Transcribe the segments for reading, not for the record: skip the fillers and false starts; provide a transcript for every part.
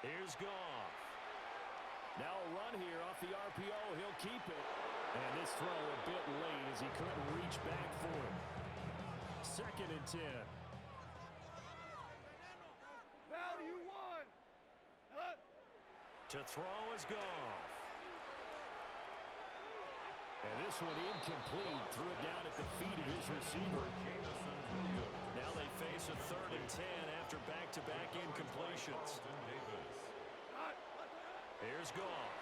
Here's Goff. Now a run here off the RPO. He'll keep it. And this throw a bit late as he couldn't reach back for it. 2nd and 10. Value one. To throw is Goff. And this one incomplete. Threw it down at the feet of his receiver. Now they face a 3rd and 10 after back-to-back incompletions. Here's Goff.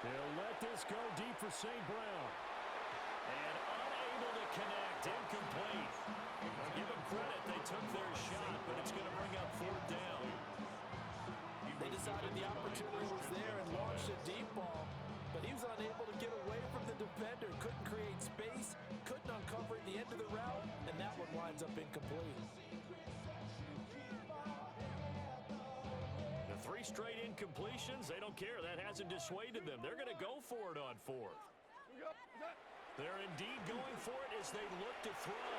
He'll let this go deep for St. Brown. And unable to connect. Incomplete. I'll give them credit. They took their shot, but it's going to bring up 4th down. They decided the opportunity was there and launched a deep ball, but he was unable to get away from the defender. Couldn't create space, couldn't uncover at the end of the route, and that one winds up incomplete. The 3 straight incompletions, they don't care. That hasn't dissuaded them. They're going to go for it on 4th. They're indeed going for it as they look to throw.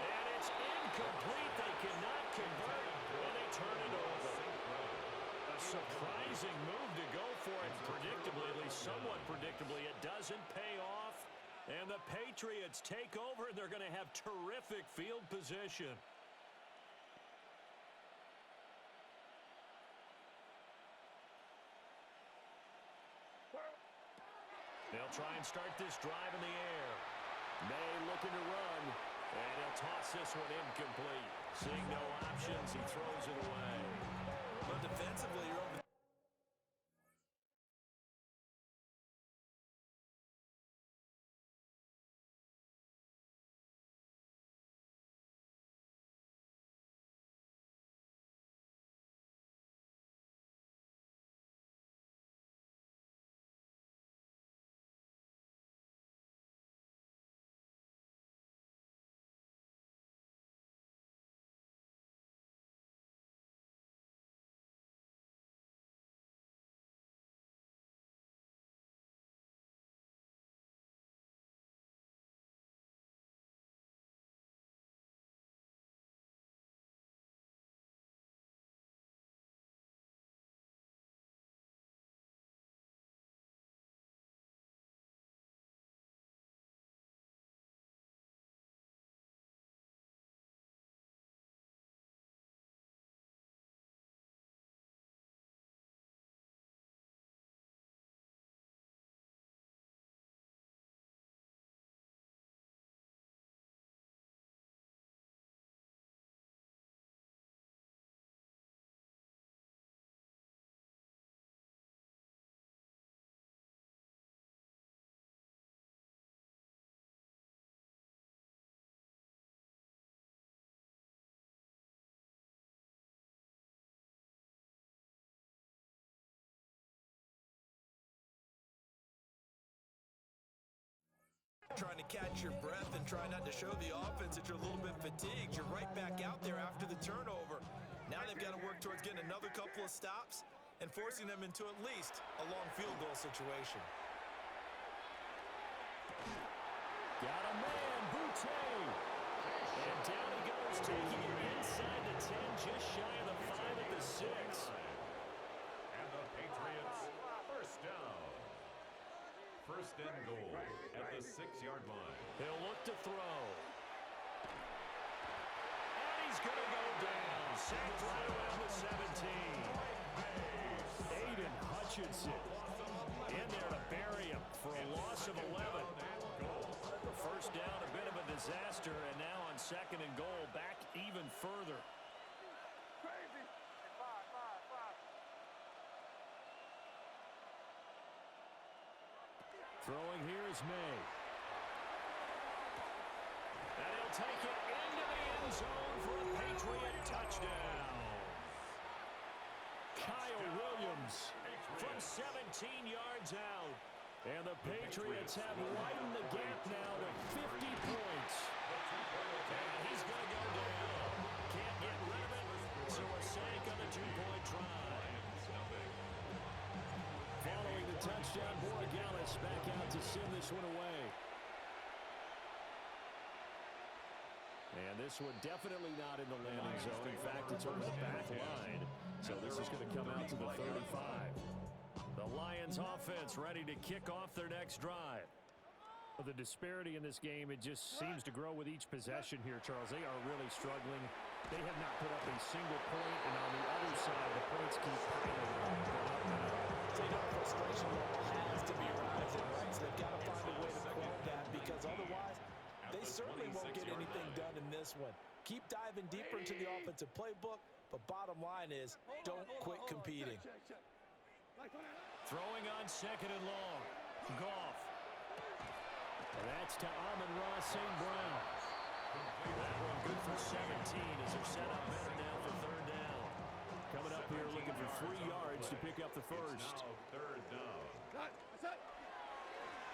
And it's incomplete. They cannot convert, and they turn it over. A surprising move to go for it. Predictably, at least somewhat predictably, it doesn't pay off. And the Patriots take over, and they're going to have terrific field position. They'll try and start this drive in the air. May looking to run, and he'll toss this one incomplete. Seeing no options, he throws it away. But defensively, you're over. Trying to catch your breath and try not to show the offense that you're a little bit fatigued. You're right back out there after the turnover. Now they've got to work towards getting another couple of stops and forcing them into at least a long field goal situation. Got a man, Boutte. And down he goes, taking it inside the 10, just shy of the 5 at the 6. And the Patriots, first down. First and goal at the 6-yard line. He'll look to throw. And he's going to go down. Sacked right around the 17. Aiden Hutchinson in there to bury him for a loss of 11. First down, a bit of a disaster, and now on 2nd and goal, back even further. Throwing here is May. And he'll take it into the end zone for a Patriot touchdown. Kyle Williams from 17 yards out. And the Patriots have widened the gap now to 50 points. And he's going to go down. Can't get rid of it, so a sack on the 2-point try. Following the touchdown, Borregales back out to send this one away. And this one definitely not in the landing zone. In fact, it's over the back line. So this is going to come Lions offense ready to kick off their next drive. The disparity in this game, it just seems to grow with each possession here, Charles. They are really struggling. They have not put up a single point, and on the other side, the points keep piling up. So you know the frustration level has to be rising, right? So they've got to find a way to quell that, because otherwise they certainly won't get anything done in this one. Keep diving deeper into the offensive playbook, but bottom line is don't quit competing. Throwing on second and long. Goff. That's to Amon-Ra St. Brown. That one good for 17 as they're set up better now for third down. Coming up here looking for 3 yards to pick up the first. Now third down.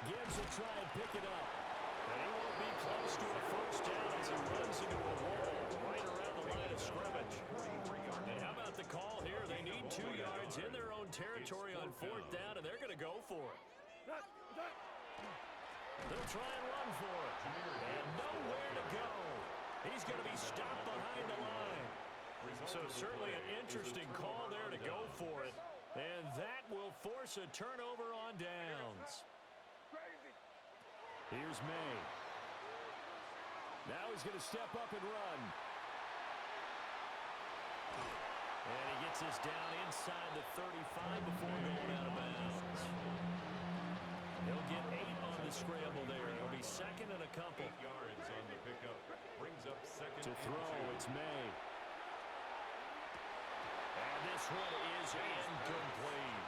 Gibbs will try and pick it up. And he won't be close to a first down as he runs into a wall right around the line of scrimmage. And how about the call here? They need 2 yards in their own territory on fourth down, and they're going to go for it. They'll try and run for it. And nowhere to go. He's going to be stopped behind the line. So certainly an interesting call there to go for it. And that will force a turnover on downs. Here's May. Now he's going to step up and run. And he gets this down inside the 35 before going out of bounds. He'll get 8 on the scramble there. It'll be second and a couple. 8 yards on the pickup. Brings up second. To throw, it's May. And this one is incomplete.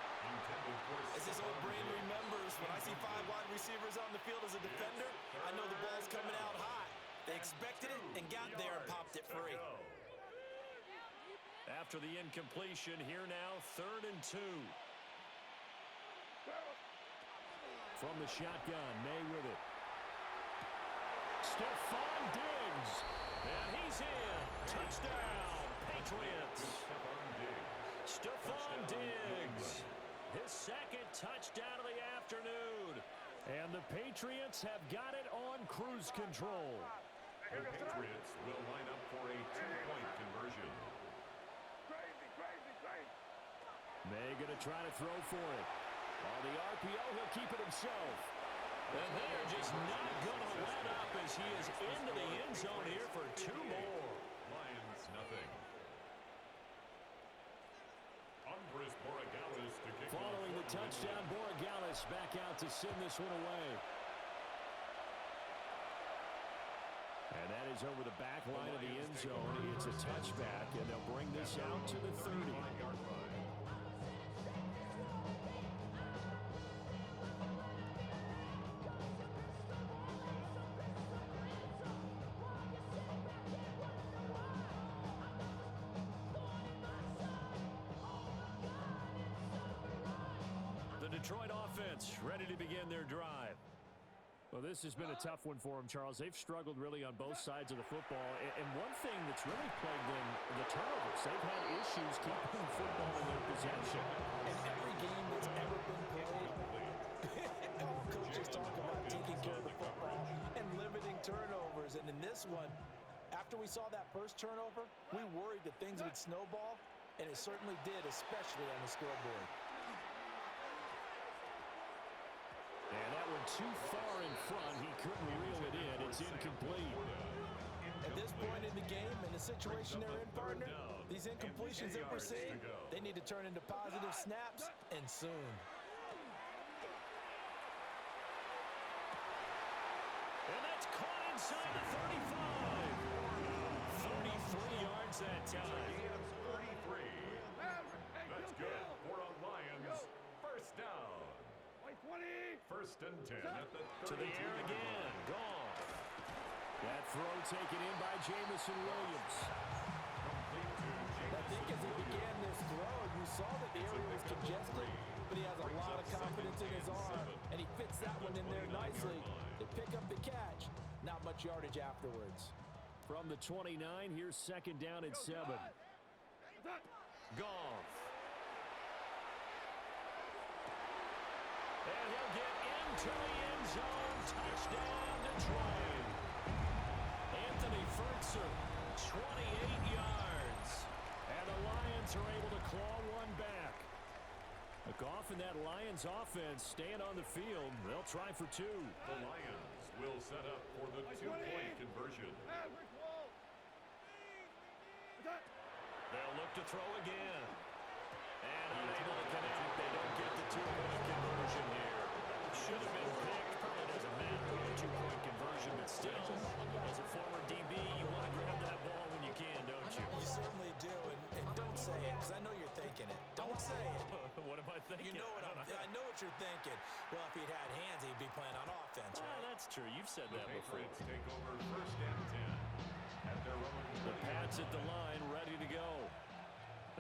As this old brain remembers, when I see 5 wide receivers on the field as a defender, I know the ball's coming out high. They expected it and got there and popped it free. After the incompletion, here now, 3rd and 2. From the shotgun, May with it. Stephon Diggs. And he's in. Touchdown, Patriots. Stephon Diggs. His second touchdown of the afternoon. And the Patriots have got it on cruise control. The Patriots will line up for a 2-point conversion. May going to try to throw for it. On the RPO, he'll keep it himself. And they are just not going to let up as he is into the end zone here for 2 more. Lions nothing. Following the touchdown, Borregales back out to send this one away. And that is over the back line of the end zone. It's a touchback, and they'll bring this out to the 30. Detroit offense ready to begin their drive. Well, this has been a tough one for them, Charles. They've struggled really on both sides of the football. And one thing that's really plagued them, the turnovers. They've had issues keeping the football in their possession. In every game that's ever been played, all coaches talk about taking care of the football and limiting turnovers. And in this one, after we saw that first turnover, we worried that things would snowball, and it certainly did, especially on the scoreboard. And that one too far in front. He couldn't reel it in. It's incomplete. At this point in the game, and the situation they're in, partner, these incompletions that we're seeing, they need to turn into positive snaps, and soon. And that's caught inside the 35. 33 yards that time. 33. That's good for a Lions first down. 1st and 10 at the 32. To the air again. Gone. That throw taken in by Jamison Williams. I think as he began this throw, you saw that the area was congested, but he has a lot of confidence in his arm, and he fits that one in there nicely to pick up the catch. Not much yardage afterwards. From the 29, here's 2nd down and 7. Goff. And he'll get into the end zone. Touchdown, Detroit. Anthony Furtzer, 28 yards. And the Lions are able to claw one back. A Took off, and that Lions offense staying on the field. They'll try for two. The Lions will set up for the two-point conversion. They'll look to throw again. And unable to connect. They don't get the two-point conversion here. Should have been picked. Probably doesn't matter with a two-point conversion, but still, as a former DB, you want to grab that ball when you can, don't you? You certainly do, and don't say it, because I know you're thinking it. Don't say it. What am I thinking? You know what I know what you're thinking. Well, if he'd had hands, he'd be playing on offense, right? That's true. You've said The that before. Patriots take over first and 10 at their own. The Pats at the line, ready to go.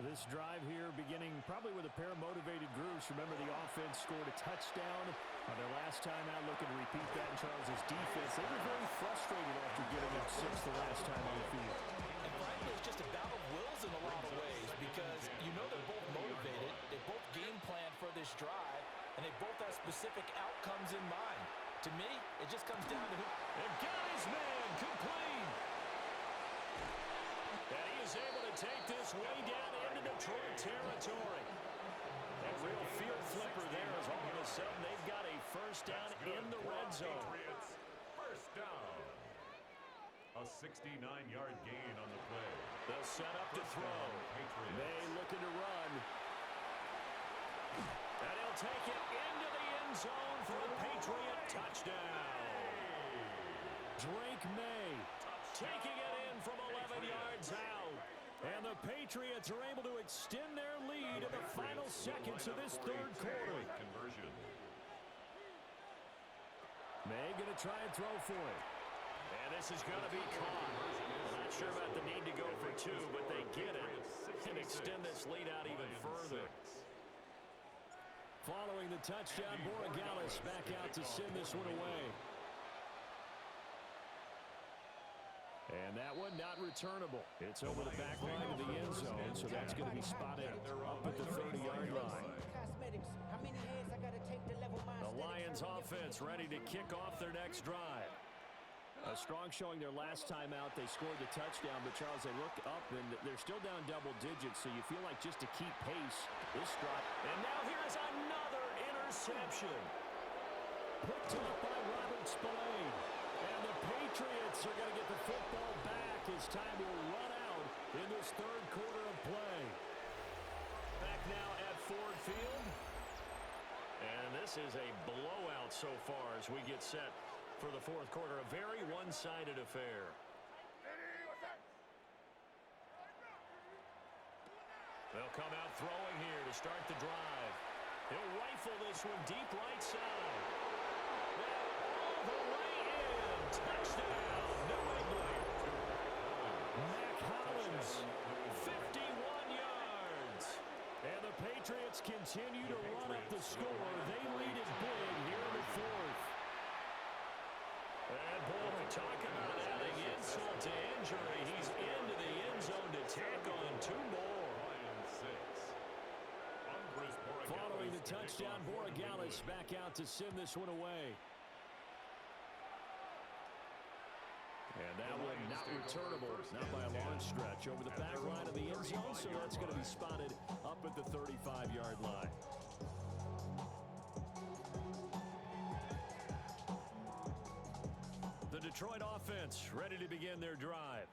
This drive here beginning probably with a pair of motivated groups. Remember, the offense scored a touchdown on their last time out. Looking to repeat that in Charles's defense. They were very frustrated after giving up 6 the last time on the field. And frankly, it's just a battle of wills in a lot of ways because you know they're both motivated. They both game plan for this drive, and they both have specific outcomes in mind. To me, it just comes down to who. And got his man complete. And he is able to take this way down into Detroit territory. A real field flipper there as all of a sudden they've got a first down in the red zone. Patriots, first down. A 69-yard gain on the play. They'll set up to throw. May looking to run. And he'll take it into the end zone for a Patriot touchdown. Drake May Taking it in from 11 yards out. And the Patriots are able to extend their lead in the final seconds of this third quarter. Conversion. May going to try and throw for it. And this is going to be caught. Not sure about the need to go for two, but they get it and extend this lead out even further. Following the touchdown, Borregales back out to send this one away. And that one not returnable. It's over the back line of the end zone, so that's going to be spotted up at the 30-yard line. The Lions offense ready to kick off their next drive. A strong showing their last time out. They scored the touchdown, but Charles, they look up and they're still down double digits, so you feel like just to keep pace, this drive. And now here's another interception. Picked up by Robert Spillane. And the Patriots are going to get the football back as time will run out in this third quarter of play. Back now at Ford Field. And this is a blowout so far as we get set for the fourth quarter. A very one-sided affair. They'll come out throwing here to start the drive. He'll rifle this one deep right side. All the way in. Touchdown, New England. Mac Hollins, 51 yards. and the Patriots continue to run up the score. They lead it big here in the fourth. And boy, talk about adding insult to injury. He's into the end zone to tack on two more. Following the touchdown, Borregales back out to send this one away. And that one not returnable, not by a long stretch. Over the back line of the end zone, so that's going to be spotted up at the 35-yard line. The Detroit offense ready to begin their drive.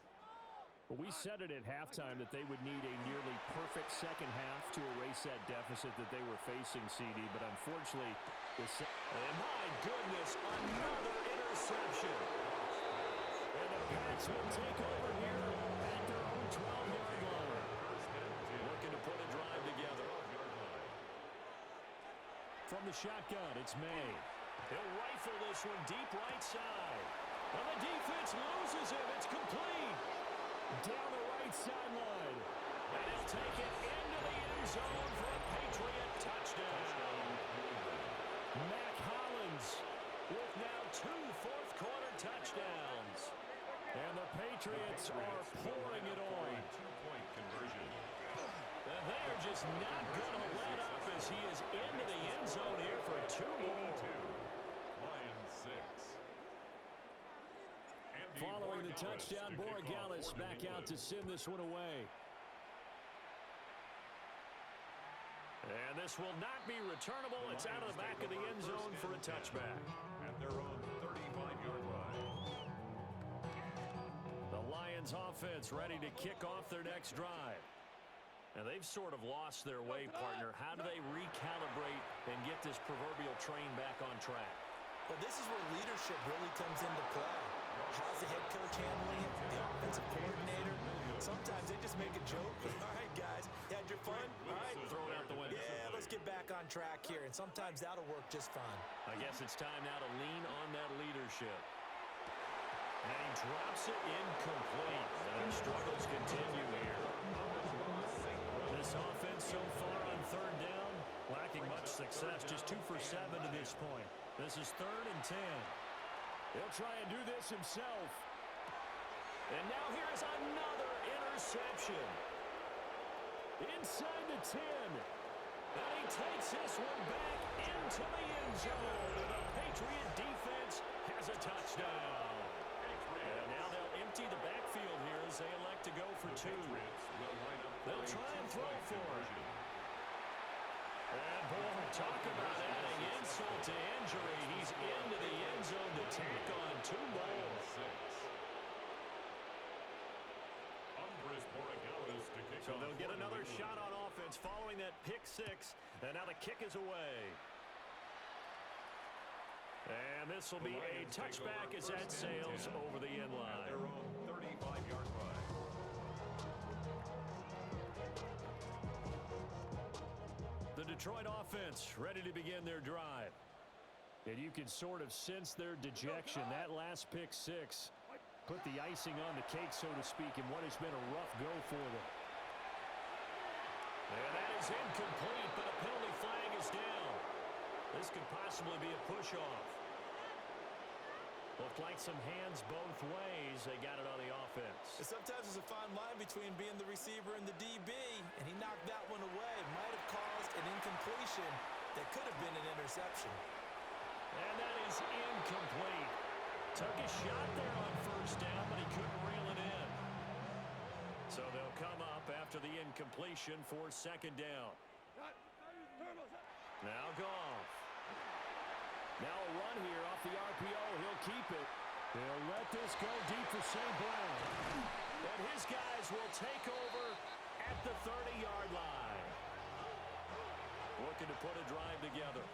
We said it at halftime that they would need a nearly perfect second half to erase that deficit that they were facing, CD, but unfortunately, and my goodness, another interception. And the Pats will take over here at their own 12-yard line. Looking to put a drive together. From the shotgun, it's May. He'll rifle this one deep right side. And the defense loses him. It's complete. Down the right sideline. And he'll take it into the end zone for a Patriot touchdown. Mac Hollins With now 2 fourth-quarter touchdowns. and the Patriots are pouring it on. Two-point conversion. And they're just not going to let up as he is into the end zone here for 2 more. Lions 6. Following the touchdown, Borregales back out to send this one away. And this will not be returnable. It's out of the back of the end zone for a touchback. At their own 35-yard line. The Lions offense ready to kick off their next drive. And they've sort of lost their way, partner. How do they recalibrate and get this proverbial train back on track? Well, this is where leadership really comes into play. How's the head coach handling it? The offensive coordinator? Sometimes they just make a joke. All right, guys, you had your fun? All right, Throw it out the window. yeah, let's get back on track here. And sometimes that'll work just fine. I guess it's time now to lean on that leadership. And he drops it incomplete. And their struggles continue here. This offense so far on third down, lacking much success. Just 2 for 7 to this point. This is 3rd and 10. He'll try and do this himself. And now here's another interception. Inside the 10. And he takes this one back into the end zone. And the Patriot defense has a touchdown. And now they'll empty the backfield here as they elect to go for 2. They'll try and throw for it. And boy, talk about adding insult to injury. He's into the end zone to tack on 2 more. So they'll get another shot on offense following that pick 6. And now the kick is away. And this will be a touchback as that sails over the end line. Their own 35-yard line. The Detroit offense ready to begin their drive. And you can sort of sense their dejection. That last pick 6 put the icing on the cake, so to speak, in what has been a rough go for them. And that is incomplete, but a penalty flag is down. This could possibly be a push-off. Looked like some hands both ways. They got it on the offense. Sometimes there's a fine line between being the receiver and the DB, and he knocked that one away. Might have caused an incompletion that could have been an interception. And that is incomplete. Took a shot there on first down, but he couldn't reel it in. So they'll come up after the incompletion for 2nd down. Now Goff. Now a run here off the RPO. He'll keep it. They'll let this go deep for St. Brown. And his guys will take over at the 30-yard line. Looking to put a drive together.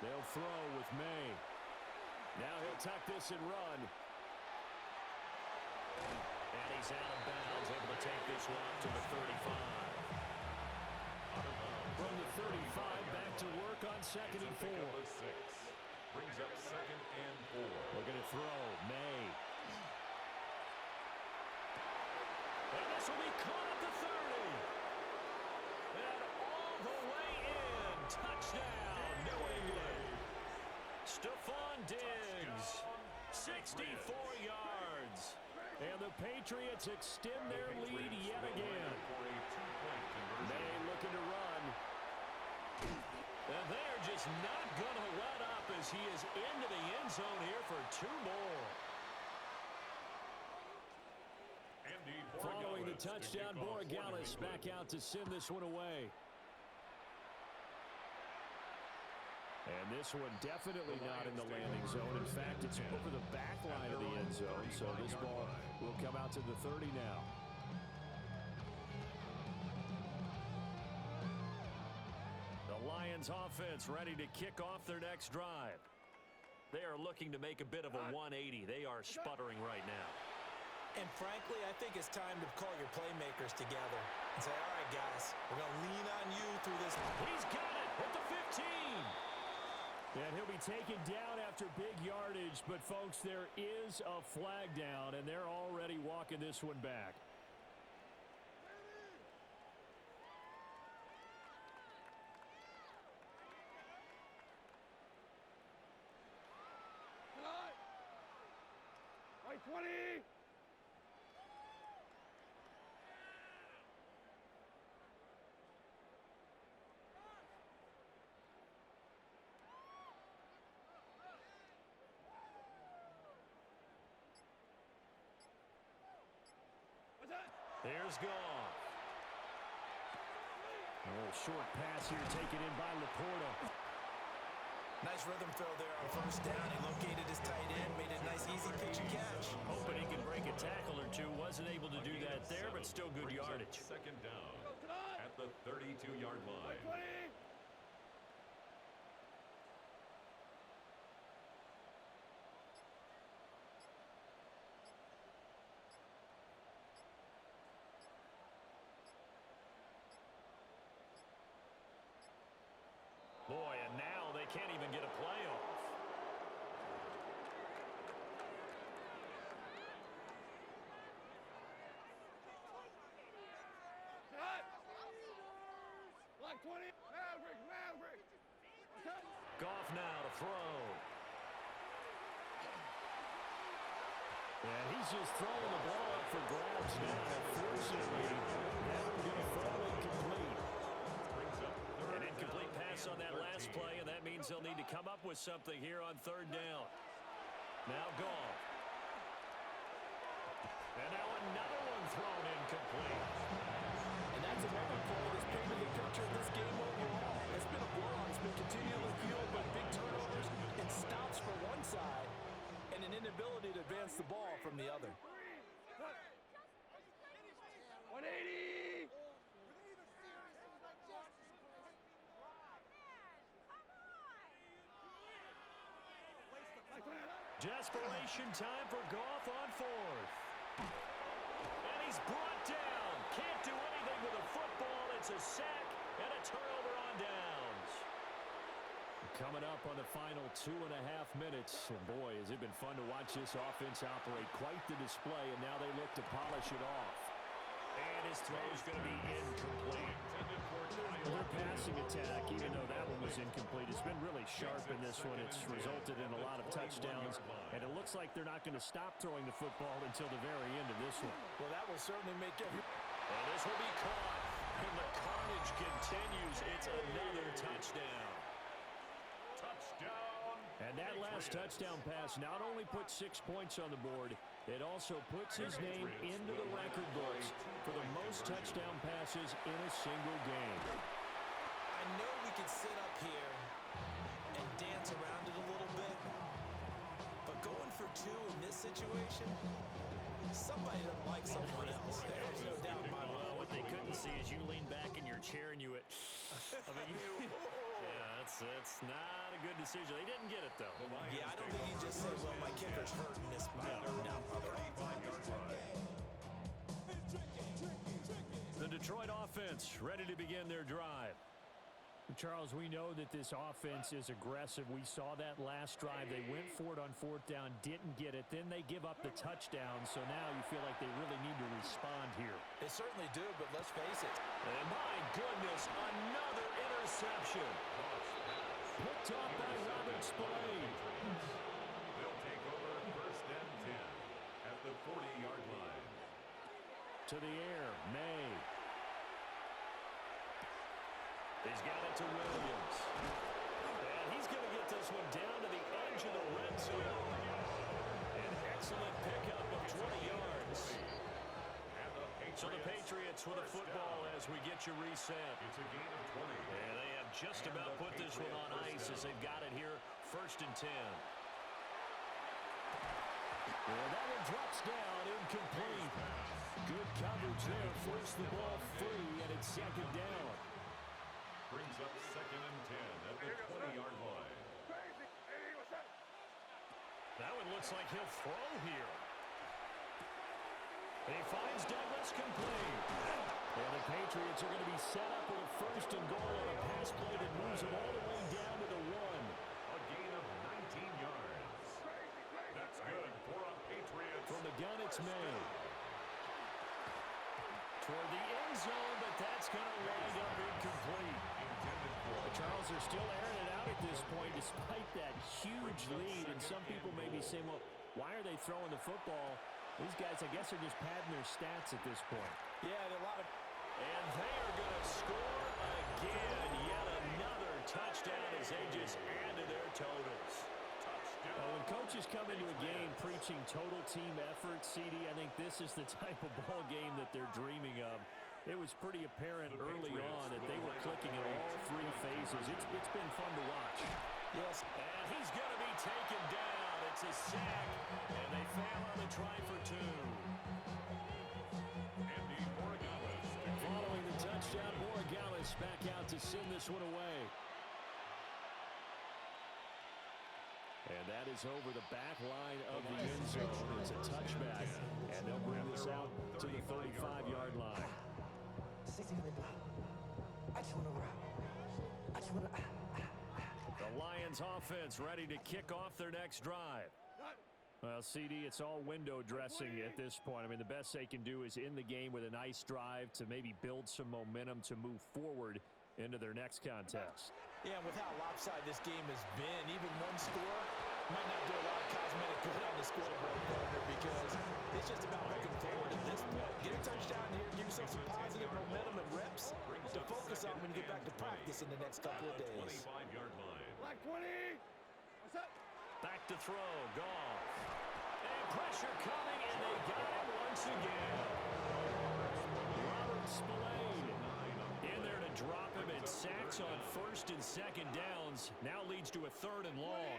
They'll throw with May. Now he'll tuck this and run. And he's out of bounds, able to take this one up to the 35. From the 35, back to work on 2nd and 4. Brings up 2nd and 4. Looking to throw. May. And this will be caught at the 30. And all the way in. Touchdown, New England. Stephon Diggs, 64 yards. And the Patriots extend their lead yet again. May looking to run. And they're just not going to let up as he is into the end zone here for 2 more. Following the touchdown, Borregales back out to send this one away. And this one definitely not in the landing zone. In fact, it's over the back line of the end zone. So this ball will come out to the 30 now. The Lions offense ready to kick off their next drive. They are looking to make a bit of a 180. They are sputtering right now. And frankly, I think it's time to call your playmakers together and say, all right, guys, we're going to lean on you through this. He's got it at the 15. And he'll be taken down after big yardage. But, folks, there is a flag down, and they're already walking this one back. Right 20. Here's Goff. A little short pass here taken in by Laporta. Nice rhythm throw there on first down. He located his tight end, made a nice easy pitch and catch. Hoping he could break a tackle or two. Wasn't able to do that there, but still good yardage. Second down at the 32-yard line. Boy, and now they can't even get a play off. Block 20. Maverick. Goff now to throw. And he's just throwing the ball up for grabs now. Unfortunately, that one's going to fall incomplete. An incomplete pass on that last play, and that means they'll need to come up with something here on third down. Now Goff. And now another one thrown incomplete. And that's another play that's painted the picture of this game overall. It's been a blowout. It's been continually fueled by big turnovers and stops for one side and an inability to advance the ball from the other. 180. Desperation time for Goff on fourth. And he's brought down. Can't do anything with a football. It's a sack and a turnover on downs. Coming up on the final 2.5 minutes. And boy, has it been fun to watch this offense operate. Quite the display, and now they look to polish it off. And his throw is going to be incomplete. Their passing attack, even though that one was incomplete, has been really sharp in this one. It's resulted in a lot of touchdowns, and it looks like they're not going to stop throwing the football until the very end of this one. Well, that will certainly make every... And this will be caught. And the carnage continues. It's another touchdown. Touchdown. And that last touchdown pass not only puts 6 points on the board, it also puts his name into the record books for the most touchdown passes in a single game. I know we could sit up here and dance around it a little bit, but going for two in this situation, somebody doesn't like someone else. There's no doubt in my mind. Well, what they couldn't see is you lean back in your chair and you... I mean, yeah, that's not a good decision. They didn't get it, though. Yeah, I don't think he just said, well, my kicker's hurting this. No. The Detroit offense ready to begin their drive. Charles, we know that this offense is aggressive. We saw that last drive. They went for it on fourth down, didn't get it. Then they give up the touchdown, so now you feel like they really need to respond here. They certainly do, but let's face it. And my goodness, another interception. Picked off by Robert Spillane. They'll take over first and 10 at the 40-yard line. To the air, May. He's got it to Williams. And he's going to get this one down to the edge of the red zone. An excellent pickup of 20 yards. So the Patriots with a football as we get you reset. It's a gain of 20. And they have just about put this one on ice as they've got it here, first and 10. Well, that one drops down, incomplete. Good coverage there, forced the ball free, and it's second down. Brings up second and 10 at the 20-yard line. That one looks like he'll throw here. And he finds Douglas complete. And the Patriots are going to be set up with a first and goal on a pass play that moves them all the way down to the 1. A gain of 19 yards. That's good for a Patriots. From the gun, it's May. Toward the end zone, but that's going to wind up incomplete. Charles, are still airing it out at this point despite that huge lead. And some people may be saying, well, why are they throwing the football? These guys, I guess, are just padding their stats at this point. Yeah, there are a lot of... And they are going to score again. Yet another touchdown as they just add to their totals. When coaches come into a game preaching total team effort, CD, I think this is the type of ball game that they're dreaming of. It was pretty apparent early on that they were clicking in all three phases. It's been fun to watch. Yes. And he's going to be taken down. It's a sack, and they fail on the try for two. Following the touchdown, Morales back out to send this one away. And that is over the back line of the end zone. It's a touchback, and they'll bring this out to the 35-yard line. The Lions offense ready to kick off their next drive. Well, CD, it's all window dressing at this point. I mean, the best they can do is in the game with a nice drive to maybe build some momentum to move forward into their next contest. Yeah, with how lopsided this game has been, even one score might not do a lot of cosmetic good on the scoreboard, partner, because it's just about looking forward at this point. Get a touchdown here, give yourself some positive momentum and reps to focus on when you get back to practice in the next couple of days. Black 20. What's up? Back to throw, Goff. And pressure coming, and they got him once again. Robert Spillane in there to drop him, and sacks on first and second downs. Now leads to a third and long.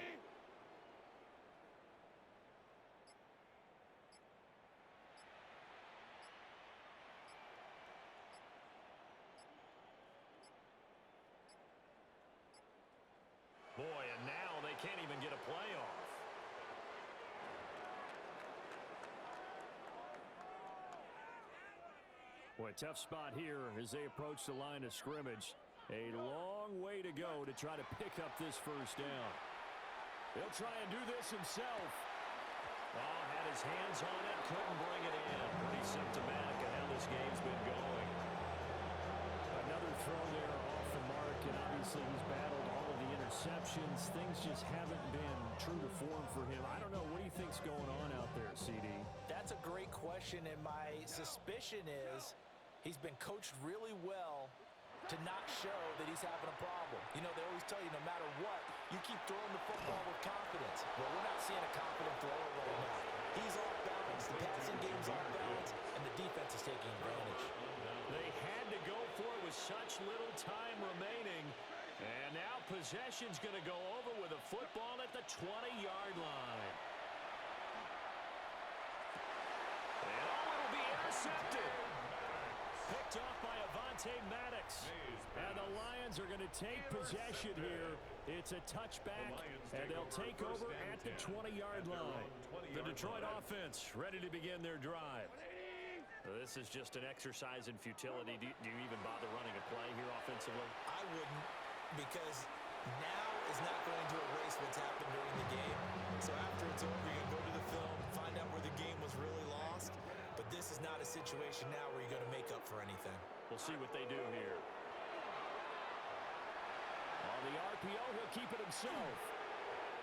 Boy, and now they can't even get a play off. Boy, tough spot here as they approach the line of scrimmage. A long way to go to try to pick up this first down. He'll try and do this himself. Oh, had his hands on it, couldn't bring it in. Pretty symptomatic of how this game's been going. Another throw there off the mark, and obviously he's battled all of the interceptions. Things just haven't been true to form for him. I don't know. What do you think's going on out there, CD? That's a great question, and my suspicion is he's been coached really well to not show that he's having a problem. You know, they always tell you no matter what, you keep throwing the football with confidence. Well, we're not seeing a confident thrower right now. He's off balance. The passing game's off balance, and the defense is taking advantage. They had to go for it with such little time remaining. And now possession's going to go over with a football at the 20-yard line. And it'll be intercepted. Picked off by Avonte Maddox. And the Lions are going to take possession here. It's a touchback, and they'll take over at the 20-yard line. The Detroit offense ready to begin their drive. This is just an exercise in futility. Do you even bother running a play here offensively? I wouldn't, because now is not going to erase what's happened during the game. So after it's over, you can go to the film, find out where the game was really lost. But this is not a situation now where you're going to make up for anything. We'll see what they do here. On the RPO, he'll keep it himself.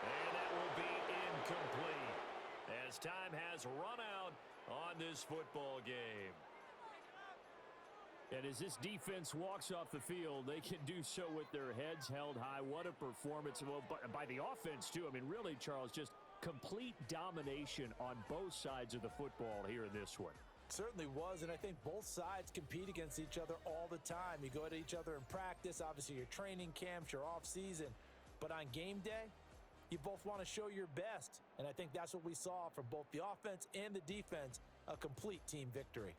And that will be incomplete as time has run out on this football game. And as this defense walks off the field, they can do so with their heads held high. What a performance. Well, by the offense, too. I mean, really, Charles, just complete domination on both sides of the football here in this one. Certainly was, and I think both sides compete against each other all the time. You go at each other in practice, obviously your training camps, your off-season. But on game day, you both want to show your best. And I think that's what we saw from both the offense and the defense, a complete team victory.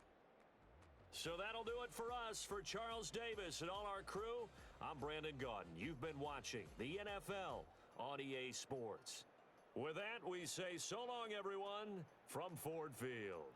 So that'll do it for us. For Charles Davis and all our crew, I'm Brandon Gaudin. You've been watching the NFL on EA Sports. With that, we say so long, everyone, from Ford Field.